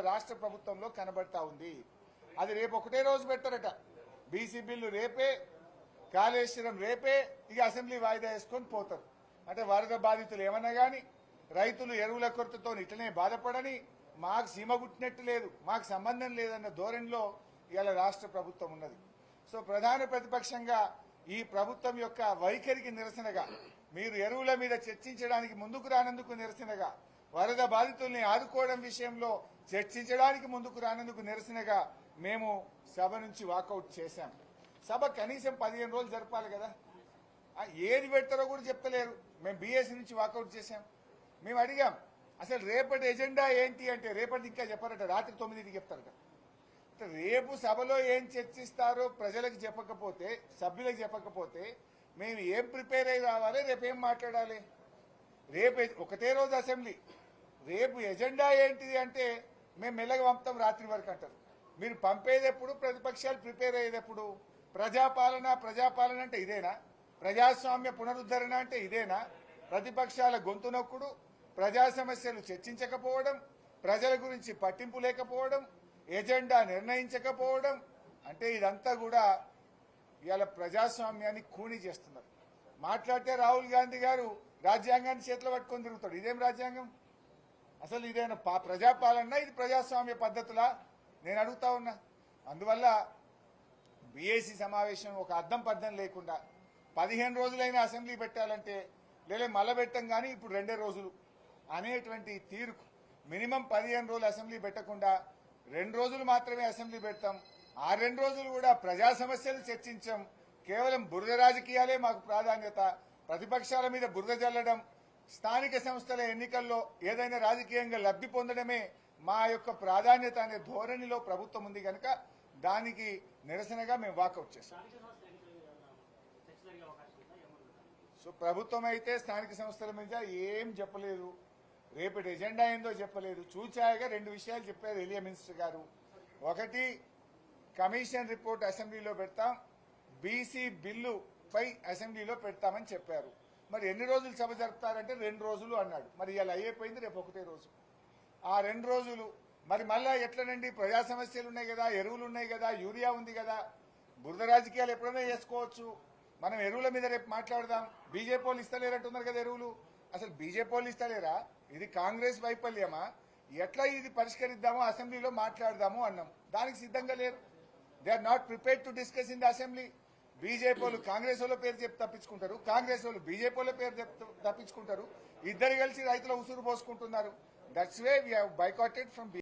రాష్ట్ర ప్రభుత్వంలో కనబడతా ఉంది. అది రేపు ఒకటే రోజు పెడతారట. బీసీ బిల్లు రేపే, కాళేశ్వరం రేపే, ఇక అసెంబ్లీ వాయిదా వేసుకొని పోతారు. అంటే వరద బాధితులు ఏమన్నా కానీ రైతులు ఎరువుల కొరతతో ఇట్లనే బాధపడని, మాకు సీమ గుట్టినట్టు లేదు, మాకు సంబంధం లేదన్న ధోరణిలో ఇవాళ రాష్ట్ర ప్రభుత్వం ఉన్నది. సో ప్రధాన ప్రతిపక్షంగా ఈ ప్రభుత్వం యొక్క వైఖరికి నిరసనగా, మీరు ఎరువుల మీద చర్చించడానికి ముందుకు రానందుకు నిరసనగా, వరద బాధితుల్ని ఆదుకోవడం విషయంలో చర్చించడానికి ముందుకు రానందుకు నిరసనగా మేము సభ నుంచి వాకౌట్ చేశాం. సభ కనీసం 15 రోజులు జరపాలి కదా. ఏది పెడతారో కూడా చెప్తలేరు. మేము బీఎస్సీ నుంచి వాకౌట్ చేశాం. మేము అడిగాం అసలు రేపటి ఎజెండా ఏంటి అంటే, రేపటి ఇంకా చెప్పారట, రాత్రి 9కి చెప్తారట. రేపు సభలో ఏం చర్చిస్తారో ప్రజలకు చెప్పకపోతే, సభ్యులకు చెప్పకపోతే మేము ఏం ప్రిపేర్ అయ్యి రావాలి, రేపు ఏం మాట్లాడాలి? రేపు ఒకటే రోజు అసెంబ్లీ, రేపు ఎజెండా ఏంటిది అంటే మేము మెల్లగా పంపుతాం రాత్రి వరకు అంటారు. మీరు పంపేదెప్పుడు, ప్రతిపక్షాలు ప్రిపేర్ అయ్యేదెప్పుడు? ప్రజాపాలన అంటే ఇదేనా? ప్రజాస్వామ్య పునరుద్ధరణ అంటే ఇదేనా? ప్రతిపక్షాల గొంతు నొక్కుడు, ప్రజా సమస్యలు చర్చించకపోవడం, ప్రజల గురించి పట్టింపు లేకపోవడం, ఎజెండా నిర్ణయించకపోవడం అంటే ఇదంతా కూడా ఇవాళ ప్రజాస్వామ్యాన్ని ఖూనీ చేస్తున్నారు. మాట్లాడితే రాహుల్ గాంధీ గారు రాజ్యాంగాన్ని చేతిలో పట్టుకొని తిరుగుతాడు. ఇదేం రాజ్యాంగం? అసలు ఇదేనా ప్రజాపాలన? ఇది ప్రజాస్వామ్య పద్ధతులా? నేను అడుగుతా ఉన్నా. అందువల్ల బీఏసీ సమావేశం ఒక అర్థం పర్థం లేకుండా 15 రోజులైనా అసెంబ్లీ పెట్టాలంటే లేదా మళ్ళా పెట్టం కానీ ఇప్పుడు 2 రోజులు అనేటువంటి తీరుకు మినిమం 15 రోజులు అసెంబ్లీ పెట్టకుండా 2 రోజులు మాత్రమే అసెంబ్లీ పెడతాం. ఆ 2 రోజులు కూడా ప్రజా సమస్యలు చర్చించాం. కేవలం బురద రాజకీయాలే మాకు ప్రాధాన్యత. ప్రతిపక్షాల మీద బురద జల్లడం, స్థానిక సంస్థల ఎన్నికల్లో ఏదైనా రాజకీయంగా లబ్ధి పొందడమే మా యొక్క ప్రాధాన్యత అనే ధోరణిలో ప్రభుత్వం ఉంది కనుక దానికి నిరసనగా మేము వాకౌట్ చేస్తాం. సో ప్రభుత్వం అయితే స్థానిక సంస్థల మీద ఏం చెప్పలేదు, రేపటి ఎజెండా ఏందో చెప్పలేదు. చూచాయగా 2 విషయాలు చెప్పారు ఎలియా మినిస్టర్ గారు. ఒకటి, కమిషన్ రిపోర్ట్ అసెంబ్లీలో పెడతాం, బీసీ బిల్లు పై అసెంబ్లీలో పెడతామని చెప్పారు. మరి ఎన్ని రోజులు సభ జరుపుతారంటే 2 రోజులు అన్నాడు. మరి ఇలా అయిపోయింది, రేపు ఒకటే రోజు. ఆ 2 రోజులు మరి మళ్ళా ఎట్లనండి? ప్రజా సమస్యలు ఉన్నాయి కదా, ఎరువులు ఉన్నాయి కదా, యూరియా ఉంది కదా, బురద రాజకీయాలు ఎప్పుడైనా చేసుకోవచ్చు. మనం ఎరువుల మీద రేపు మాట్లాడదాం. బీజేపీ వాళ్ళు ఇస్తలేరంటున్నారు కదా ఎరువులు. అసలు బీజేపీ వాళ్ళు ఇస్తలేరా? ఇది కాంగ్రెస్ వైఫల్యమా? ఎట్లా ఇది పరిష్కరిద్దామో అసెంబ్లీలో మాట్లాడదాము అన్నాం. దానికి సిద్ధంగా లేరు. They are not prepared to discuss in the assembly. BJP వాళ్ళు కాంగ్రెస్ వాళ్ళ పేరు చెప్పి తప్పించుకుంటారు, కాంగ్రెస్ వాళ్ళు బీజేపీ వాళ్ళ పేరు తప్పించుకుంటారు. ఇద్దరు కలిసి రైతుల ఉసురు పోసుకుంటున్నారు. That's way we have boycotted from